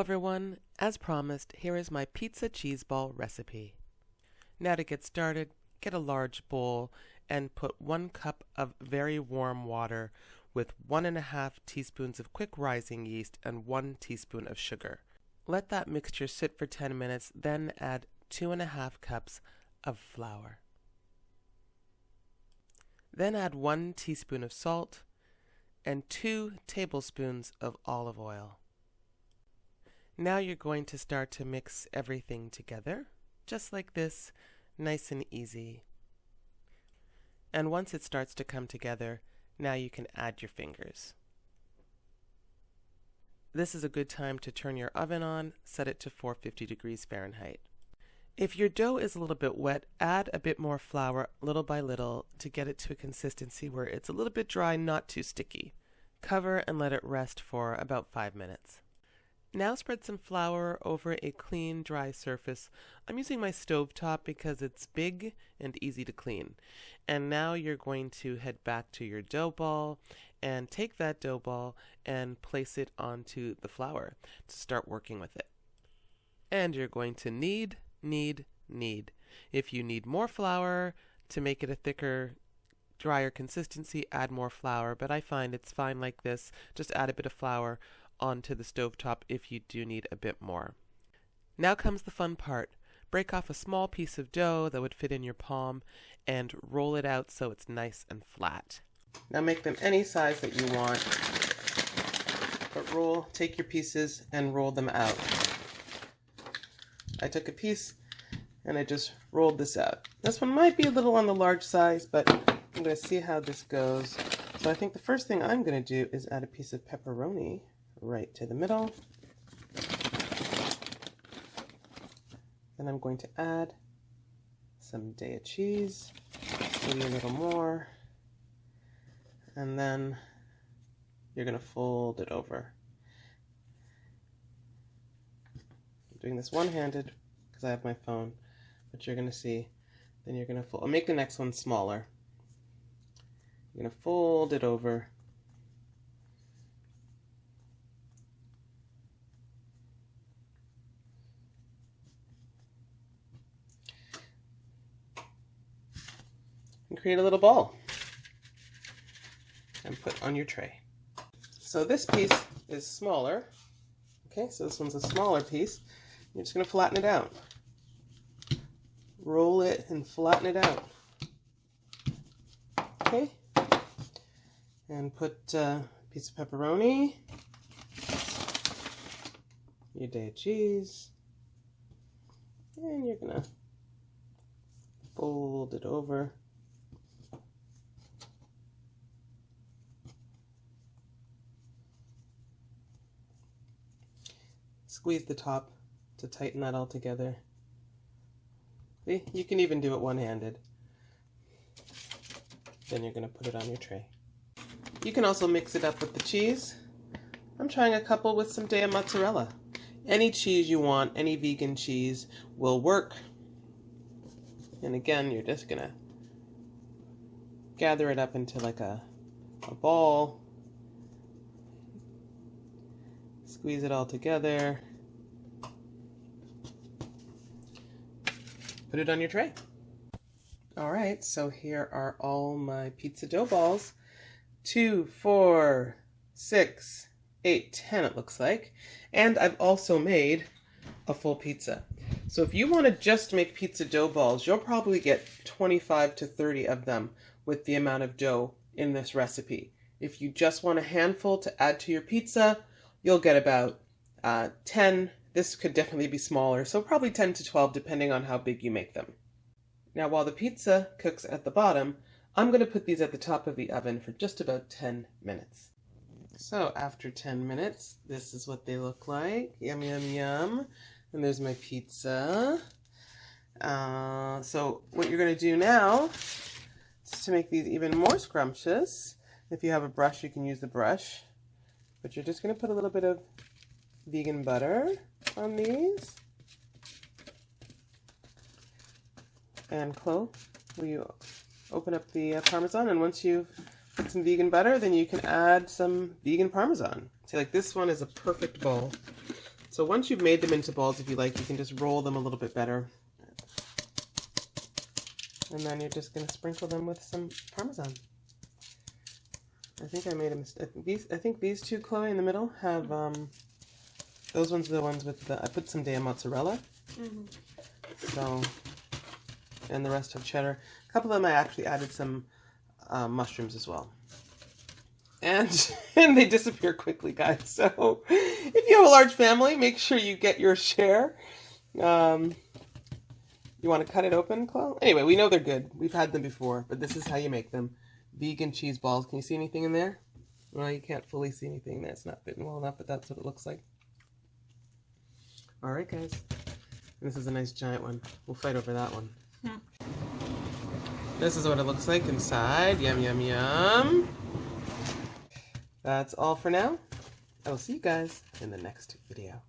everyone, as promised, here is my pizza cheese ball recipe. Now to get started, get a large bowl and put 1 cup of very warm water with 1.5 teaspoons of quick rising yeast and 1 teaspoon of sugar. Let that mixture sit for 10 minutes, then add 2.5 cups of flour. Then add 1 teaspoon of salt and 2 tablespoons of olive oil. Now you're going to start to mix everything together, just like this, nice and easy. And once it starts to come together, now you can add your fingers. This is a good time to turn your oven on, set it to 450 degrees Fahrenheit. If your dough is a little bit wet, add a bit more flour little by little to get it to a consistency where it's a little bit dry, not too sticky. Cover and let it rest for about 5 minutes. Now spread some flour over a clean, dry surface. I'm using my stovetop because it's big and easy to clean. And now you're going to head back to your dough ball and take that dough ball and place it onto the flour to start working with it. And you're going to knead, knead, knead. If you need more flour to make it a thicker, drier consistency, add more flour, but I find it's fine like this. Just add a bit of flour onto the stovetop if you do need a bit more. Now comes the fun part. Break off a small piece of dough that would fit in your palm and roll it out so it's nice and flat. Now make them any size that you want, but take your pieces and roll them out. I took a piece and I just rolled this out. This one might be a little on the large size, but I'm going to see how this goes. So I think the first thing I'm going to do is add a piece of pepperoni right to the middle. Then I'm going to add some cheese, maybe a little more, and then you're going to fold it over. I'm doing this one-handed because I have my phone, but you're going to see, then you're going to fold. I'll make the next one smaller. You're going to fold it over. And create a little ball and put on your tray. So this piece is smaller. Okay, so this one's a smaller piece. You're just going to flatten it out. Roll it and flatten it out. Okay, and put a piece of pepperoni, your cheese, and you're going to fold it over. Squeeze the top to tighten that all together. See, you can even do it one-handed. Then you're going to put it on your tray. You can also mix it up with the cheese. I'm trying a couple with some mozzarella. Any cheese you want, any vegan cheese will work. And again, you're just going to gather it up into like a ball. Squeeze it all together. Put it on your tray. All right, so here are all my pizza dough balls. 2, 4, 6, 8, 10 it looks like. And I've also made a full pizza. So if you want to just make pizza dough balls, you'll probably get 25 to 30 of them with the amount of dough in this recipe. If you just want a handful to add to your pizza, you'll get about 10. This could definitely be smaller, so probably 10 to 12 depending on how big you make them. Now while the pizza cooks at the bottom, I'm going to put these at the top of the oven for just about 10 minutes. So after 10 minutes, this is what they look like. Yum, yum, yum. And there's my pizza. So what you're going to do now is to make these even more scrumptious. If you have a brush, you can use the brush. But you're just going to put a little bit of vegan butter on these. And Chloe, will you open up the Parmesan? And once you've put some vegan butter, then you can add some vegan Parmesan. See, like this one is a perfect bowl So once you've made them into balls, if you like, you can just roll them a little bit better. And then you're just going to sprinkle them with some Parmesan. I think I made a mistake. I think these two, Chloe, in the middle have, those ones are the ones with the, I put some damn mozzarella. So, and the rest have cheddar. A couple of them I actually added some mushrooms as well. And they disappear quickly, guys. So if you have a large family, make sure you get your share. You want to cut it open, Chloe? Anyway, we know they're good. We've had them before, but this is how you make them. Vegan cheese balls. Can you see anything in there? Well, you can't fully see anything there. It's not fitting well enough, but that's what it looks like. All right, guys. This is a nice giant one. We'll fight over that one. This is what it looks like inside. Yum, yum, yum. That's all for now. I will see you guys in the next video.